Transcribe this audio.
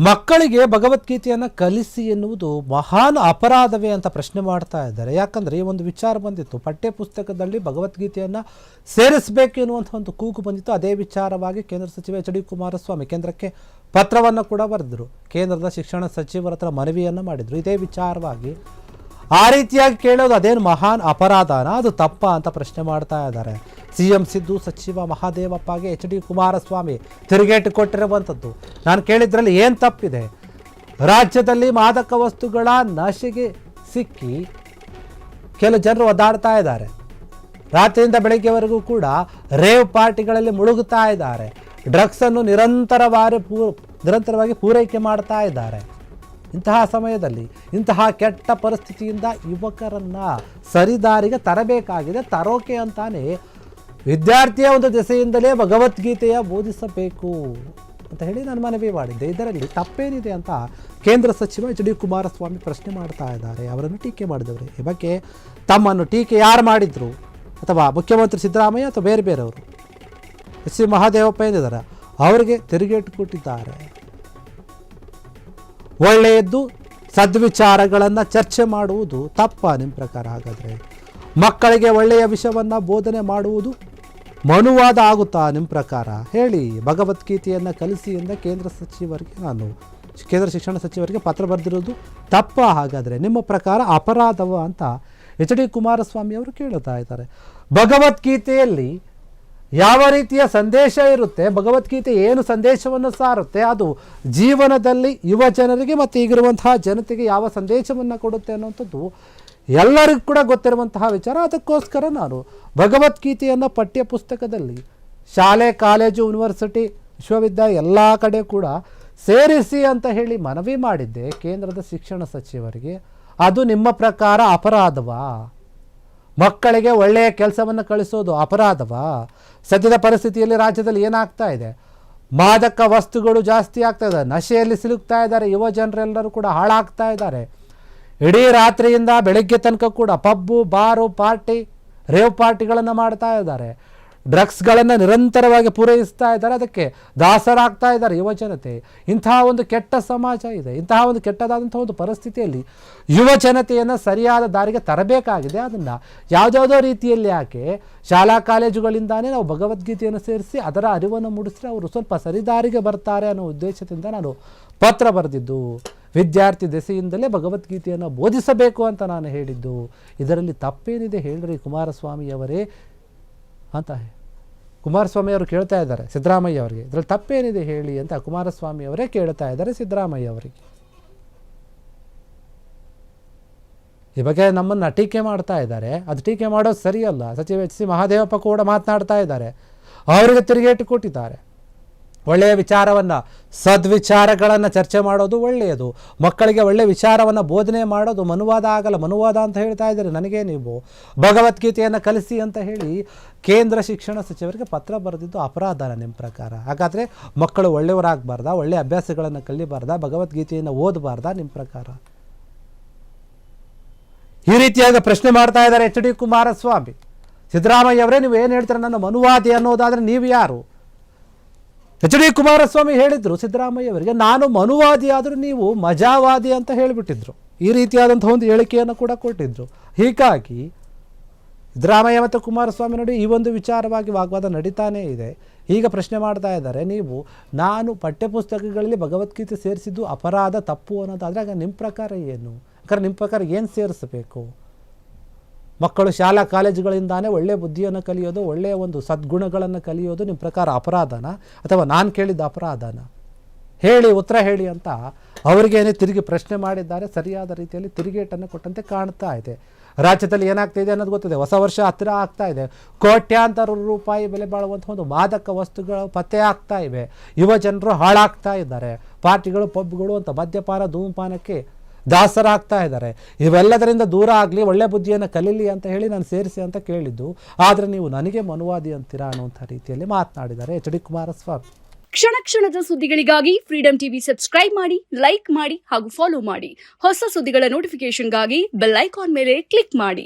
ಮಕ್ಕಳಿಗೆ ಭಗವದ್ಗೀತೆಯನ್ನು ಕಲಿಸಿ ಎನ್ನುವುದು ಮಹಾನ್ ಅಪರಾಧವೇ ಅಂತ ಪ್ರಶ್ನೆ ಮಾಡ್ತಾ ಇದ್ದಾರೆ. ಯಾಕಂದರೆ ಈ ಒಂದು ವಿಚಾರ ಬಂದಿತ್ತು, ಪಠ್ಯ ಪುಸ್ತಕದಲ್ಲಿ ಭಗವದ್ಗೀತೆಯನ್ನು ಸೇರಿಸಬೇಕು ಎನ್ನುವಂಥ ಒಂದು ಕೂಗು ಬಂದಿತ್ತು. ಅದೇ ವಿಚಾರವಾಗಿ ಕೇಂದ್ರ ಸಚಿವ ಎಚ್ ಡಿ ಕುಮಾರಸ್ವಾಮಿ ಕೇಂದ್ರಕ್ಕೆ ಪತ್ರವನ್ನು ಕೂಡ ಬರೆದರು. ಕೇಂದ್ರದ ಶಿಕ್ಷಣ ಸಚಿವರ ಹತ್ರ ಮನವಿಯನ್ನು ಮಾಡಿದರು. ಇದೇ ವಿಚಾರವಾಗಿ ಆ ರೀತಿಯಾಗಿ ಕೇಳೋದು ಅದೇನು ಮಹಾನ್ ಅಪರಾಧನ, ಅದು ತಪ್ಪ ಅಂತ ಪ್ರಶ್ನೆ ಮಾಡ್ತಾ ಇದ್ದಾರೆ. CM ಸಿದ್ದು ಸಚಿವ ಮಹಾದೇವಪ್ಪಗೆ ಎಚ್ ಡಿ ಕುಮಾರಸ್ವಾಮಿ ತಿರುಗೇಟು ಕೊಟ್ಟಿರುವಂಥದ್ದು. ನಾನು ಕೇಳಿದ್ರಲ್ಲಿ ಏನು ತಪ್ಪಿದೆ? ರಾಜ್ಯದಲ್ಲಿ ಮಾದಕ ವಸ್ತುಗಳ ನಶೆಗೆ ಸಿಕ್ಕಿ ಕೆಲವು ಜನರು ಒದ್ದಾಡ್ತಾ ಇದ್ದಾರೆ. ರಾತ್ರಿಯಿಂದ ಬೆಳಗ್ಗೆವರೆಗೂ ಕೂಡ ರೇವ್ ಪಾರ್ಟಿಗಳಲ್ಲಿ ಮುಳುಗುತ್ತಾ ಇದ್ದಾರೆ. ಡ್ರಗ್ಸನ್ನು ನಿರಂತರವಾಗಿ ಪೂರೈಕೆ ಮಾಡ್ತಾ ಇದ್ದಾರೆ. ಇಂತಹ ಸಮಯದಲ್ಲಿ ಇಂತಹ ಕೆಟ್ಟ ಪರಿಸ್ಥಿತಿಯಿಂದ ಯುವಕರನ್ನು ಸರಿದಾರಿಗೆ ತರಬೇಕಾಗಿದೆ. ತರೋಕೆ ಅಂತಾನೆ ವಿದ್ಯಾರ್ಥಿಯ ಒಂದು ದೆಸೆಯಿಂದಲೇ ಭಗವದ್ಗೀತೆಯ ಬೋಧಿಸಬೇಕು ಅಂತ ಹೇಳಿ ನಾನು ಮನವಿ ಮಾಡಿದ್ದೆ. ಇದರಲ್ಲಿ ತಪ್ಪೇನಿದೆ ಅಂತ ಕೇಂದ್ರ ಸಚಿವ ಎಚ್ ಡಿ ಕುಮಾರಸ್ವಾಮಿ ಪ್ರಶ್ನೆ ಮಾಡ್ತಾ ಇದ್ದಾರೆ. ಅವರನ್ನು ಟೀಕೆ ಮಾಡಿದವರು. ಈ ಬಗ್ಗೆ ತಮ್ಮನ್ನು ಟೀಕೆ ಯಾರು ಮಾಡಿದ್ರು, ಅಥವಾ ಮುಖ್ಯಮಂತ್ರಿ ಸಿದ್ದರಾಮಯ್ಯ ಅಥವಾ ಬೇರೆ ಬೇರೆಯವರು, ಎಸ್ ಸಿ ಮಹಾದೇವಪ್ಪ ಏನಿದ್ದಾರೆ ಅವರಿಗೆ ತಿರುಗೇಟು ಕೊಟ್ಟಿದ್ದಾರೆ. ಒಳ್ಳೆಯದ್ದು ಸದ್ವಿಚಾರಗಳನ್ನು ಚರ್ಚೆ ಮಾಡುವುದು ತಪ್ಪ ನಿಮ್ಮ ಪ್ರಕಾರ? ಹಾಗಾದರೆ ಮಕ್ಕಳಿಗೆ ಒಳ್ಳೆಯ ವಿಷಯವನ್ನು ಬೋಧನೆ ಮಾಡುವುದು ಮನುವಾದ ಆಗುತ್ತಾ ನಿಮ್ಮ ಪ್ರಕಾರ? ಹೇಳಿ. ಭಗವದ್ಗೀತೆಯನ್ನು ಕಲಿಸಿ ಎಂದ ಕೇಂದ್ರ ಶಿಕ್ಷಣ ಸಚಿವರಿಗೆ ಪತ್ರ ಬರೆದಿರೋದು ತಪ್ಪ? ಹಾಗಾದರೆ ನಿಮ್ಮ ಪ್ರಕಾರ ಅಪರಾಧವ ಅಂತ ಎಚ್ ಡಿ ಕುಮಾರಸ್ವಾಮಿ ಅವರು ಕೇಳುತ್ತಾ ಇದ್ದಾರೆ. ಭಗವದ್ಗೀತೆಯಲ್ಲಿ ಯಾವ ರೀತಿಯ ಸಂದೇಶ ಇರುತ್ತೆ, ಭಗವದ್ಗೀತೆ ಏನು ಸಂದೇಶವನ್ನು ಸಾರುತ್ತೆ, ಅದು ಜೀವನದಲ್ಲಿ ಯುವ ಜನರಿಗೆ ಮತ್ತು ಈಗಿರುವಂತಹ ಜನತೆಗೆ ಯಾವ ಸಂದೇಶವನ್ನು ಕೊಡುತ್ತೆ ಅನ್ನುವಂಥದ್ದು ಎಲ್ಲರಿಗೂ ಕೂಡ ಗೊತ್ತಿರುವಂತಹ ವಿಚಾರ. ಅದಕ್ಕೋಸ್ಕರ ನಾನು ಭಗವದ್ಗೀತೆಯನ್ನು ಪಠ್ಯ ಪುಸ್ತಕದಲ್ಲಿ ಶಾಲೆ, ಕಾಲೇಜು, ಯೂನಿವರ್ಸಿಟಿ, ವಿಶ್ವವಿದ್ಯಾಲಯ ಎಲ್ಲ ಕಡೆ ಕೂಡ ಸೇರಿಸಿ ಅಂತ ಹೇಳಿ ಮನವಿ ಮಾಡಿದ್ದೆ ಕೇಂದ್ರದ ಶಿಕ್ಷಣ ಸಚಿವರಿಗೆ. ಅದು ನಿಮ್ಮ ಪ್ರಕಾರ ಅಪರಾಧವಾ? ಮಕ್ಕಳಿಗೆ ಒಳ್ಳೆಯ ಕೆಲಸವನ್ನು ಕಳಿಸೋದು ಅಪರಾಧವಾ? ಸದ್ಯದ ಪರಿಸ್ಥಿತಿಯಲ್ಲಿ ರಾಜ್ಯದಲ್ಲಿ ಏನಾಗ್ತಾ ಇದೆ? ಮಾದಕ ವಸ್ತುಗಳು ಜಾಸ್ತಿ ಆಗ್ತಾ ಇದೆ, ನಶೆಯಲ್ಲಿ ಸಿಲುಕ್ತಾ ಇದ್ದಾರೆ, ಯುವ ಜನರೆಲ್ಲರೂ ಕೂಡ ಹಾಳಾಗ್ತಾ ಇದ್ದಾರೆ. ಇಡೀ ರಾತ್ರಿಯಿಂದ ಬೆಳಗ್ಗೆ ತನಕ ಕೂಡ ಪಬ್ಬು, ಬಾರು, ಪಾರ್ಟಿ, ರೇವ್ ಪಾರ್ಟಿಗಳನ್ನು ಮಾಡ್ತಾ ಇದ್ದಾರೆ. ಡ್ರಗ್ಸ್ಗಳನ್ನು ನಿರಂತರವಾಗಿ ಪೂರೈಸ್ತಾ ಇದ್ದಾರೆ. ಅದಕ್ಕೆ ದಾಸರಾಗ್ತಾ ಇದ್ದಾರೆ ಯುವ ಜನತೆ. ಇಂತಹ ಒಂದು ಕೆಟ್ಟ ಸಮಾಜ ಇದೆ. ಇಂತಹ ಒಂದು ಕೆಟ್ಟದಾದಂಥ ಒಂದು ಪರಿಸ್ಥಿತಿಯಲ್ಲಿ ಯುವ ಜನತೆಯನ್ನು ಸರಿಯಾದ ದಾರಿಗೆ ತರಬೇಕಾಗಿದೆ. ಅದನ್ನು ಯಾವುದ್ಯಾವುದೋ ರೀತಿಯಲ್ಲಿ ಯಾಕೆ ಶಾಲಾ ಕಾಲೇಜುಗಳಿಂದಾನೇ ನಾವು ಭಗವದ್ಗೀತೆಯನ್ನು ಸೇರಿಸಿ ಅದರ ಅರಿವನ್ನು ಮೂಡಿಸಿದ್ರೆ ಅವರು ಸ್ವಲ್ಪ ಸರಿದಾರಿಗೆ ಬರ್ತಾರೆ ಅನ್ನೋ ಉದ್ದೇಶದಿಂದ ನಾನು ಪತ್ರ ಬರೆದಿದ್ದು. ವಿದ್ಯಾರ್ಥಿ ದೆಸೆಯಿಂದಲೇ ಭಗವದ್ಗೀತೆಯನ್ನು ಬೋಧಿಸಬೇಕು ಅಂತ ನಾನು ಹೇಳಿದ್ದು. ಇದರಲ್ಲಿ ತಪ್ಪೇನಿದೆ ಹೇಳ್ರಿ ಕುಮಾರಸ್ವಾಮಿಯವರೇ ಅಂತ ಕುಮಾರಸ್ವಾಮಿ ಅವರು ಕೇಳ್ತಾ ಇದ್ದಾರೆ ಸಿದ್ದರಾಮಯ್ಯ ಅವರಿಗೆ. ಇದರಲ್ಲಿ ತಪ್ಪೇನಿದೆ ಹೇಳಿ ಅಂತ ಕುಮಾರಸ್ವಾಮಿ ಅವರೇ ಕೇಳ್ತಾ ಇದ್ದಾರೆ ಸಿದ್ದರಾಮಯ್ಯ ಅವರಿಗೆ. ಈ ಬಗ್ಗೆ ನಮ್ಮನ್ನು ಟೀಕೆ ಮಾಡ್ತಾ ಇದ್ದಾರೆ. ಅದು ಟೀಕೆ ಮಾಡೋದು ಸರಿಯಲ್ಲ. ಸಚಿವ ಎಚ್ ಸಿ ಮಹಾದೇವಪ್ಪ ಕೂಡ ಮಾತನಾಡ್ತಾ ಇದ್ದಾರೆ. ಅವರಿಗೆ ತಿರುಗೇಟು ಕೊಟ್ಟಿದ್ದಾರೆ. ಒಳ್ಳೆಯ ವಿಚಾರವನ್ನು, ಸದ್ವಿಚಾರಗಳನ್ನು ಚರ್ಚೆ ಮಾಡೋದು ಒಳ್ಳೆಯದು. ಮಕ್ಕಳಿಗೆ ಒಳ್ಳೆಯ ವಿಚಾರವನ್ನು ಬೋಧನೆ ಮಾಡೋದು ಮನುವಾದ ಆಗಲ್ಲ. ಮನುವಾದ ಅಂತ ಹೇಳ್ತಾ ಇದ್ದಾರೆ ನನಗೆ. ನೀವು ಭಗವದ್ಗೀತೆಯನ್ನು ಕಲಿಸಿ ಅಂತ ಹೇಳಿ ಕೇಂದ್ರ ಶಿಕ್ಷಣ ಸಚಿವರಿಗೆ ಪತ್ರ ಬರೆದಿದ್ದು ಅಪರಾಧನ ನಿಮ್ಮ ಪ್ರಕಾರ? ಹಾಗಾದರೆ ಮಕ್ಕಳು ಒಳ್ಳೆಯವರಾಗಬಾರ್ದಾ? ಒಳ್ಳೆಯ ಅಭ್ಯಾಸಗಳನ್ನು ಕಲಿಬಾರ್ದಾ? ಭಗವದ್ಗೀತೆಯನ್ನು ಓದಬಾರ್ದಾ ನಿಮ್ಮ ಪ್ರಕಾರ? ಈ ರೀತಿಯಾಗಿ ಪ್ರಶ್ನೆ ಮಾಡ್ತಾ ಇದ್ದಾರೆ ಎಚ್ ಡಿ ಕುಮಾರಸ್ವಾಮಿ. ಸಿದ್ದರಾಮಯ್ಯ ಅವರೇ, ನೀವು ಏನು ಹೇಳ್ತೀರ? ನನ್ನ ಮನುವಾದಿ ಅನ್ನೋದಾದರೆ ನೀವು ಯಾರು? ಎಚ್ ಡಿ ಕುಮಾರಸ್ವಾಮಿ ಹೇಳಿದ್ರು ಸಿದ್ದರಾಮಯ್ಯ ಅವರಿಗೆ, ನಾನು ಮನುವಾದಿ ಆದರೂ ನೀವು ಮಜಾವಾದಿ ಅಂತ ಹೇಳಿಬಿಟ್ಟಿದ್ರು. ಈ ರೀತಿಯಾದಂಥ ಒಂದು ಹೇಳಿಕೆಯನ್ನು ಕೂಡ ಕೊಟ್ಟಿದ್ರು. ಹೀಗಾಗಿ ಸಿದ್ದರಾಮಯ್ಯ ಮತ್ತು ಕುಮಾರಸ್ವಾಮಿ ನೋಡಿ ಈ ಒಂದು ವಿಚಾರವಾಗಿ ವಾಗ್ವಾದ ನಡೀತಾನೇ ಇದೆ. ಈಗ ಪ್ರಶ್ನೆ ಮಾಡ್ತಾ ಇದ್ದಾರೆ, ನೀವು ನಾನು ಪಠ್ಯಪುಸ್ತಕಗಳಲ್ಲಿ ಭಗವದ್ಗೀತೆ ಸೇರಿಸಿದ್ದು ಅಪರಾಧ, ತಪ್ಪು ಅನ್ನೋದಾದರೆ ಆಗ ನಿಮ್ಮ ಪ್ರಕಾರ ಏನು? ಯಾಕಂದ್ರೆ ನಿಮ್ಮ ಪ್ರಕಾರ ಏನು ಸೇರಿಸಬೇಕು? ಮಕ್ಕಳು ಶಾಲಾ ಕಾಲೇಜುಗಳಿಂದಾನೇ ಒಳ್ಳೆಯ ಬುದ್ಧಿಯನ್ನು ಕಲಿಯೋದು, ಒಳ್ಳೆಯ ಒಂದು ಸದ್ಗುಣಗಳನ್ನು ಕಲಿಯೋದು ನಿಮ್ಮ ಪ್ರಕಾರ ಅಪರಾಧನ, ಅಥವಾ ನಾನು ಕೇಳಿದ್ದ ಅಪರಾಧನ? ಹೇಳಿ, ಉತ್ತರ ಹೇಳಿ ಅಂತ ಅವರಿಗೇನೆ ತಿರುಗಿ ಪ್ರಶ್ನೆ ಮಾಡಿದ್ದಾರೆ. ಸರಿಯಾದ ರೀತಿಯಲ್ಲಿ ತಿರುಗೇಟನ್ನು ಕೊಟ್ಟಂತೆ ಕಾಣ್ತಾ ಇದೆ. ರಾಜ್ಯದಲ್ಲಿ ಏನಾಗ್ತಾ ಇದೆ ಅನ್ನೋದು ಗೊತ್ತಿದೆ. ಹೊಸ ವರ್ಷ ಹತ್ತಿರ ಆಗ್ತಾ ಇದೆ. ಕೋಟ್ಯಾಂತರ ರೂಪಾಯಿ ಬೆಲೆ ಬಾಳುವಂಥ ಒಂದು ಮಾದಕ ವಸ್ತುಗಳು ಪತ್ತೆ ಆಗ್ತಾ ಇವೆ. ಯುವ ಜನರು ಹಾಳಾಗ್ತಾ ಇದ್ದಾರೆ. ಪಾರ್ಟಿಗಳು, ಪಬ್ಗಳು ಅಂತ ಮದ್ಯಪಾನ, ಧೂಮಪಾನಕ್ಕೆ ದಾಸರಾಗ್ತಾ ಇದ್ದಾರೆ. ಇವೆಲ್ಲದರಿಂದ ದೂರ ಆಗಲಿ, ಒಳ್ಳೆ ಬುದ್ಧಿಯನ್ನು ಕಲೀಲಿ ಅಂತ ಹೇಳಿ ನಾನು ಸೇರಿಸಿ ಅಂತ ಕೇಳಿದ್ದು. ಆದರೆ ನೀವು ನನಗೆ ಮನುವಾದಿ ಅಂತೀರಾ ಅನ್ನುವಂಥ ರೀತಿಯಲ್ಲಿ ಮಾತನಾಡಿದ್ದಾರೆ ಎಚ್ ಡಿ ಕುಮಾರಸ್ವಾಮಿ. ಕ್ಷಣ ಕ್ಷಣದ ಸುದ್ದಿಗಳಿಗಾಗಿ ಫ್ರೀಡಂ ಟಿವಿ ಸಬ್ಸ್ಕ್ರೈಬ್ ಮಾಡಿ, ಲೈಕ್ ಮಾಡಿ ಹಾಗೂ ಫಾಲೋ ಮಾಡಿ. ಹೊಸ ಸುದ್ದಿಗಳ ನೋಟಿಫಿಕೇಶನ್ಗಾಗಿ ಬೆಲ್ ಐಕಾನ್ ಮೇಲೆ ಕ್ಲಿಕ್ ಮಾಡಿ.